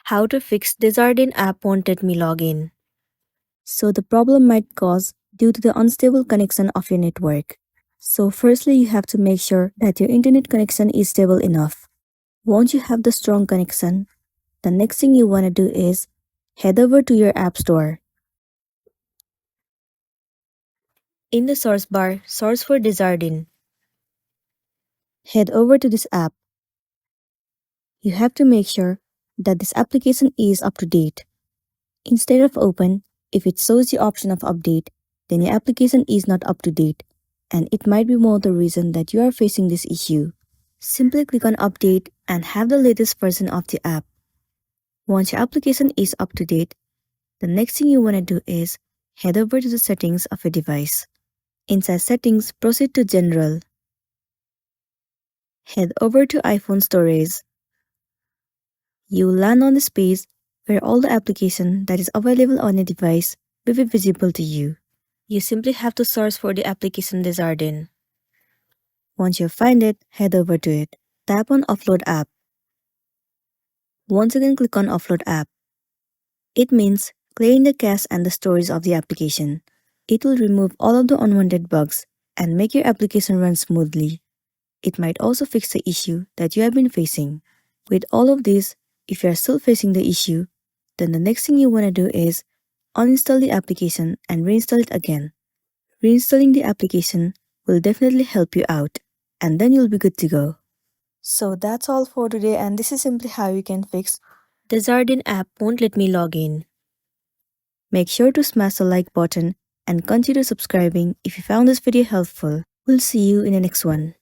How to fix Desjardins app won't let me log in. So the problem might cause due to the unstable connection of your network. So firstly, you have to make sure that your internet connection is stable enough. Once you have the strong connection, the next thing you want to do is head over to your app store. In the source bar, search for Desjardins. Head over to this app. You have to make sure that this application is up to date. Instead of open, if it shows the option of update, then your application is not up to date, and it might be more the reason that you are facing this issue. Simply click on update and have the latest version of the app. Once your application is up to date, the next thing you want to do is head over to the settings of your device. Inside settings, proceed to general. Head over to iPhone storage. You will land on this page where all the application that is available on your device will be visible to you. You simply have to search for the application Desjardins. Once you find it, head over to it. Tap on Offload App. Once again, click on Offload App. It means clearing the cache and the storage of the application. It will remove all of the unwanted bugs and make your application run smoothly. It might also fix the issue that you have been facing. With all of this, if you are still facing the issue, then the next thing you want to do is uninstall the application and reinstall it again. Reinstalling the application will definitely help you out, and then you'll be good to go. So that's all for today, and this is simply how you can fix Desjardins app won't let me log in. Make sure to smash the like button and consider subscribing if you found this video helpful. We'll see you in the next one.